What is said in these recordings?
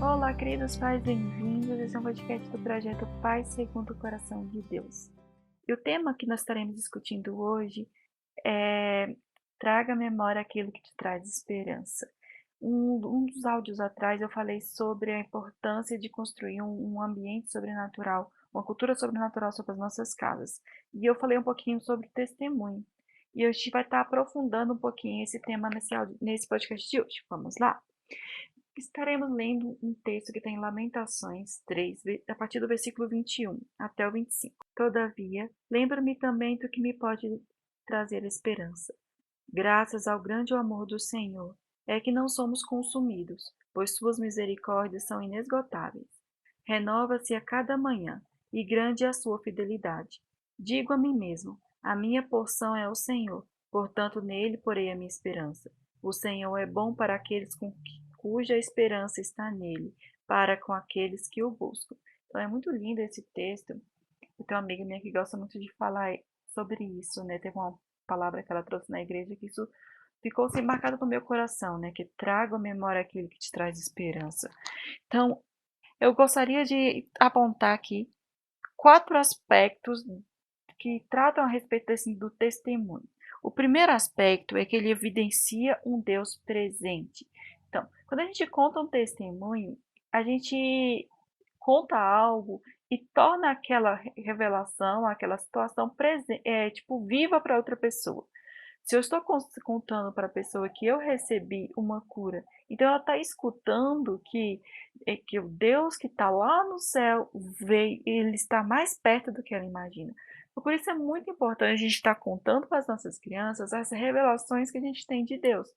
Olá, queridos pais, bem-vindos. Esse é um podcast do projeto Pais Segundo o Coração de Deus. E o tema que nós estaremos discutindo hoje é Traga à memória aquilo que te traz esperança. Um dos áudios atrás eu falei sobre a importância de construir um ambiente sobrenatural, uma cultura sobrenatural sobre as nossas casas. E eu falei um pouquinho sobre testemunho. E hoje a gente vai estar aprofundando um pouquinho esse tema nesse podcast de hoje. Vamos lá? Estaremos lendo um texto que tem Lamentações 3, a partir do versículo 21 até o 25. Todavia, lembro-me também do que me pode trazer esperança. Graças ao grande amor do Senhor, é que não somos consumidos, pois suas misericórdias são inesgotáveis. Renova-se a cada manhã, e grande é a sua fidelidade. Digo a mim mesmo: a minha porção é o Senhor, portanto nele porei a minha esperança. O Senhor é bom para aqueles cuja esperança está nele, para com aqueles que o buscam. Então é muito lindo esse texto. Eu tenho uma amiga minha que gosta muito de falar sobre isso, né? Teve uma palavra que ela trouxe na igreja que isso ficou assim marcado no meu coração, né? Que traga à memória aquilo que te traz esperança. Então, eu gostaria de apontar aqui 4 aspectos que tratam a respeito do testemunho. O primeiro aspecto é que ele evidencia um Deus presente. Então, quando a gente conta um testemunho, a gente conta algo e torna aquela revelação, aquela situação viva para outra pessoa. Se eu estou contando para a pessoa que eu recebi uma cura, então ela está escutando que o Deus que está lá no céu veio, ele está mais perto do que ela imagina. Por isso é muito importante a gente estar contando para as nossas crianças as revelações que a gente tem de Deus.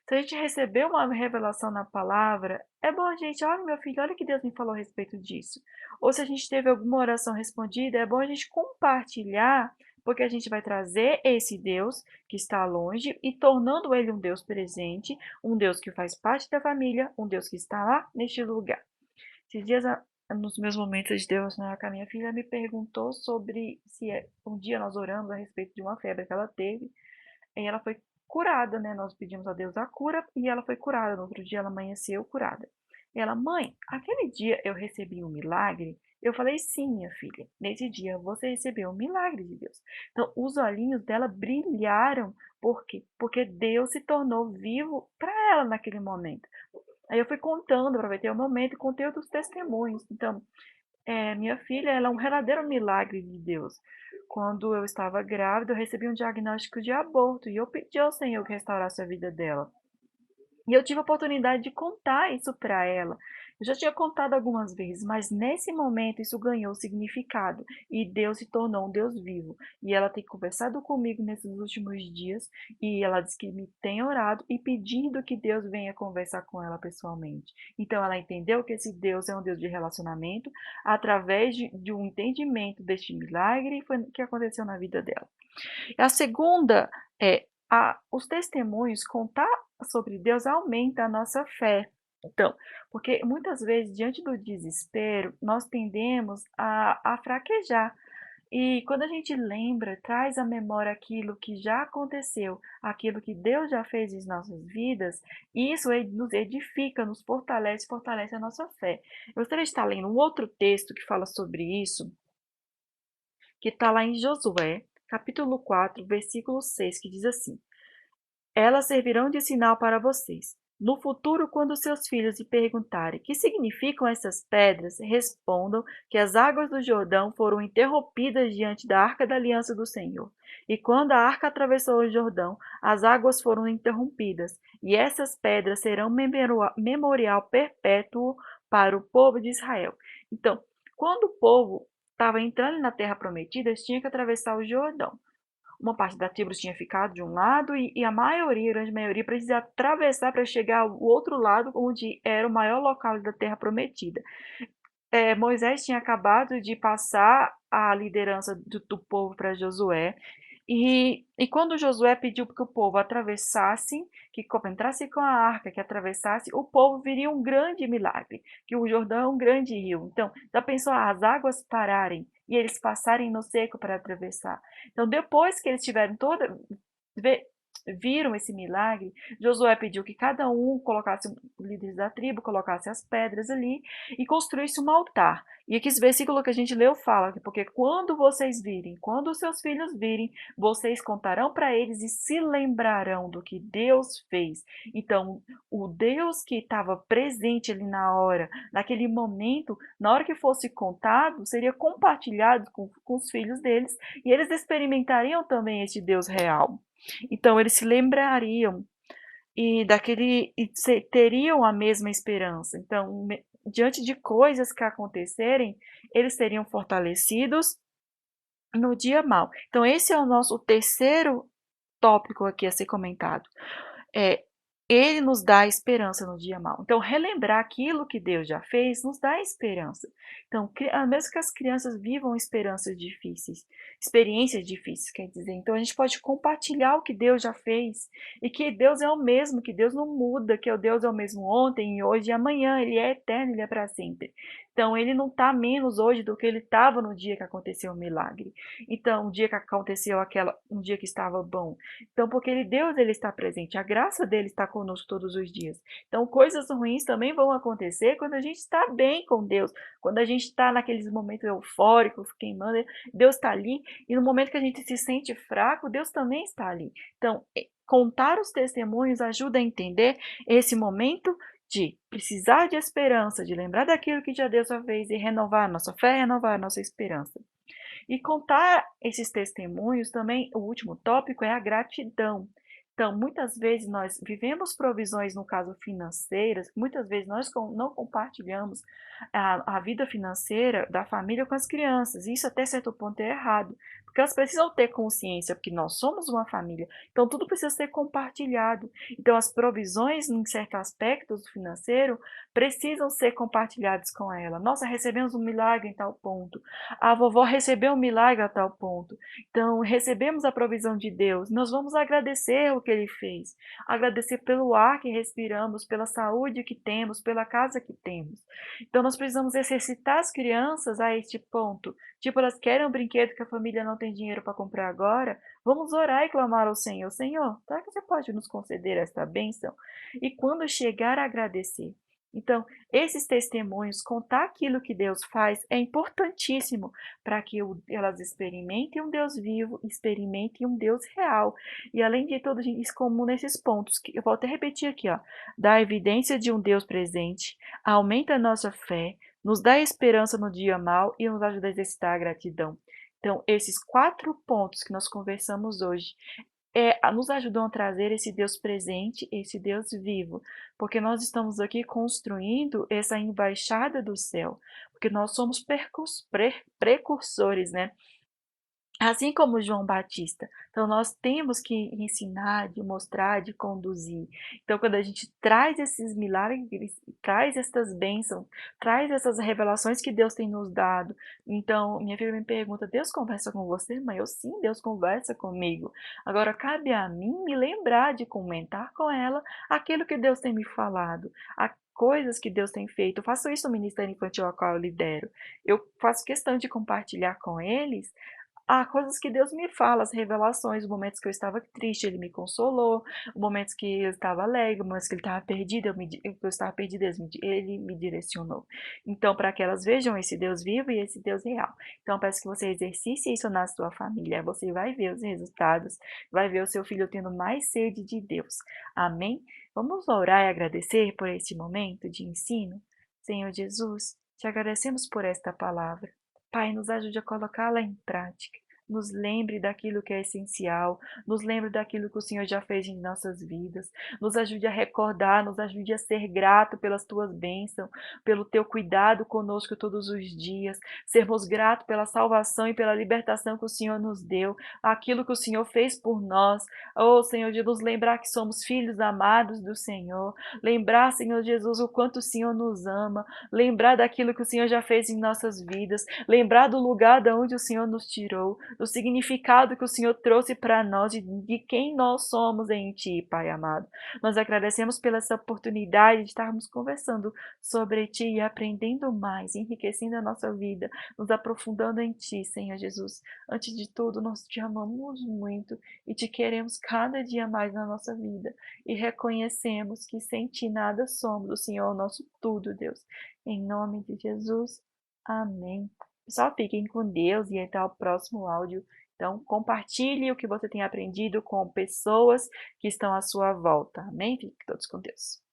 Se a gente receber uma revelação na palavra, é bom a gente, olha meu filho, olha o que Deus me falou a respeito disso. Ou se a gente teve alguma oração respondida, é bom a gente compartilhar, porque a gente vai trazer esse Deus que está longe e tornando ele um Deus presente, um Deus que faz parte da família, um Deus que está lá neste lugar. Esses dias, nos meus momentos de Deus, né, a minha filha me perguntou sobre se um dia nós oramos a respeito de uma febre que ela teve, e ela foi curada, né? Nós pedimos a Deus a cura e ela foi curada. No outro dia ela amanheceu curada. E ela, mãe, aquele dia eu recebi um milagre? Eu falei, sim, minha filha. Nesse dia você recebeu um milagre de Deus. Então, os olhinhos dela brilharam. Por quê? Porque Deus se tornou vivo para ela naquele momento. Aí eu fui contando, aproveitei o momento e contei outros testemunhos. Então, minha filha, ela é um verdadeiro milagre de Deus. Quando eu estava grávida, eu recebi um diagnóstico de aborto e eu pedi ao Senhor que restaurasse a vida dela. E eu tive a oportunidade de contar isso para ela. Eu já tinha contado algumas vezes, mas nesse momento isso ganhou significado e Deus se tornou um Deus vivo. E ela tem conversado comigo nesses últimos dias e ela disse que me tem orado e pedindo que Deus venha conversar com ela pessoalmente. Então ela entendeu que esse Deus é um Deus de relacionamento através de um entendimento deste milagre que aconteceu na vida dela. A segunda é os testemunhos, contar sobre Deus aumenta a nossa fé. Então, porque muitas vezes, diante do desespero, nós tendemos a fraquejar. E quando a gente lembra, traz à memória aquilo que já aconteceu, aquilo que Deus já fez em nossas vidas, isso nos edifica, nos fortalece, fortalece a nossa fé. Eu gostaria de estar lendo um outro texto que fala sobre isso, que está lá em Josué, capítulo 4, versículo 6, que diz assim: Elas servirão de sinal para vocês. No futuro, quando seus filhos lhe perguntarem que significam essas pedras, respondam que as águas do Jordão foram interrompidas diante da arca da aliança do Senhor. E quando a arca atravessou o Jordão, as águas foram interrompidas, e essas pedras serão memorial perpétuo para o povo de Israel. Então, quando o povo estava entrando na terra prometida, eles tinham que atravessar o Jordão. Uma parte da tribo tinha ficado de um lado e a maioria, a grande maioria, precisa atravessar para chegar ao outro lado, onde era o maior local da terra prometida. Moisés tinha acabado de passar a liderança do povo para Josué, e quando Josué pediu que o povo atravessasse, que entrasse com a arca, que atravessasse, o povo viria um grande milagre, que o Jordão é um grande rio. Então, já pensou as águas pararem e eles passarem no seco para atravessar? Então, depois que eles tiveram viram esse milagre, Josué pediu que cada um colocasse, líderes da tribo, colocasse as pedras ali e construísse um altar. E aqui esse versículo que a gente leu fala que porque quando vocês virem, quando os seus filhos virem, vocês contarão para eles e se lembrarão do que Deus fez. Então, o Deus que estava presente ali na hora, naquele momento, na hora que fosse contado, seria compartilhado com os filhos deles e eles experimentariam também este Deus real. Então eles se lembrariam e teriam a mesma esperança. Então, diante de coisas que acontecerem, eles seriam fortalecidos no dia mau. Então esse é o nosso terceiro tópico aqui a ser comentado. É, ele nos dá esperança no dia mau. Então, relembrar aquilo que Deus já fez nos dá esperança. Então, mesmo que as crianças vivam experiências difíceis, quer dizer, então a gente pode compartilhar o que Deus já fez e que Deus é o mesmo, que Deus não muda, que o Deus é o mesmo ontem, hoje e amanhã, Ele é eterno, Ele é para sempre. Então, Ele não está menos hoje do que Ele estava no dia que aconteceu o milagre. Então, um dia que aconteceu um dia que estava bom. Então, porque Deus ele está presente, a graça dele está conosco todos os dias. Então, coisas ruins também vão acontecer quando a gente está bem com Deus, quando a gente está naqueles momentos eufóricos, queimando, Deus está ali, e no momento que a gente se sente fraco, Deus também está ali. Então, contar os testemunhos ajuda a entender esse momento de precisar de esperança, de lembrar daquilo que já Deus já fez e renovar a nossa fé, renovar a nossa esperança. E contar esses testemunhos também, o último tópico é a gratidão. Então, muitas vezes nós vivemos provisões, no caso financeiras, muitas vezes nós não compartilhamos a vida financeira da família com as crianças. Isso até certo ponto é errado, porque elas precisam ter consciência, porque nós somos uma família, então tudo precisa ser compartilhado. Então, as provisões em certos aspectos financeiro precisam ser compartilhadas com ela. Nossa, recebemos um milagre em tal ponto. A vovó recebeu um milagre a tal ponto. Então, recebemos a provisão de Deus. Nós vamos agradecer o que Ele fez. Agradecer pelo ar que respiramos, pela saúde que temos, pela casa que temos. Então, nós precisamos exercitar as crianças a este ponto. Tipo, elas querem um brinquedo que a família não tem dinheiro para comprar agora. Vamos orar e clamar ao Senhor. Senhor, será que você pode nos conceder esta bênção? E quando chegar a agradecer. Então, esses testemunhos, contar aquilo que Deus faz é importantíssimo para que elas experimentem um Deus vivo, experimentem um Deus real. E além de tudo, isso comum nesses pontos, que eu vou até repetir aqui, ó, dá evidência de um Deus presente, aumenta a nossa fé, nos dá esperança no dia mau e nos ajuda a exercitar a gratidão. Então, esses 4 pontos que nós conversamos hoje nos ajudam a trazer esse Deus presente, esse Deus vivo, porque nós estamos aqui construindo essa embaixada do céu, porque nós somos precursores, né? Assim como João Batista. Então, nós temos que ensinar, de mostrar, de conduzir. Então, quando a gente traz esses milagres, traz essas bênçãos, traz essas revelações que Deus tem nos dado. Então, minha filha me pergunta: Deus conversa com você, mãe? Eu sim, Deus conversa comigo. Agora, cabe a mim me lembrar de comentar com ela aquilo que Deus tem me falado, coisas que Deus tem feito. Eu faço isso no Ministério Infantil ao qual eu lidero. Eu faço questão de compartilhar com eles coisas que Deus me fala, as revelações, os momentos que eu estava triste, Ele me consolou, os momentos que eu estava alegre, os momentos que Ele estava perdido, eu estava perdida, Ele me direcionou. Então, para que elas vejam esse Deus vivo e esse Deus real. Então, peço que você exercite isso na sua família, você vai ver os resultados, vai ver o seu filho tendo mais sede de Deus. Amém? Vamos orar e agradecer por este momento de ensino? Senhor Jesus, te agradecemos por esta palavra. Pai, nos ajude a colocá-la em prática. Nos lembre daquilo que é essencial, nos lembre daquilo que o Senhor já fez em nossas vidas, nos ajude a recordar, nos ajude a ser grato pelas tuas bênçãos, pelo teu cuidado conosco todos os dias, sermos gratos pela salvação e pela libertação que o Senhor nos deu, aquilo que o Senhor fez por nós. Oh, Senhor, de nos lembrar que somos filhos amados do Senhor, lembrar, Senhor Jesus, o quanto o Senhor nos ama, lembrar daquilo que o Senhor já fez em nossas vidas, lembrar do lugar de onde o Senhor nos tirou, do significado que o Senhor trouxe para nós, de quem nós somos em Ti, Pai amado. Nós agradecemos pela essa oportunidade de estarmos conversando sobre Ti e aprendendo mais, enriquecendo a nossa vida, nos aprofundando em Ti, Senhor Jesus. Antes de tudo, nós Te amamos muito e Te queremos cada dia mais na nossa vida e reconhecemos que sem Ti nada somos, o Senhor é o nosso tudo, Deus. Em nome de Jesus, amém. Pessoal, fiquem com Deus e até o próximo áudio. Então, compartilhe o que você tem aprendido com pessoas que estão à sua volta. Amém? Fiquem todos com Deus.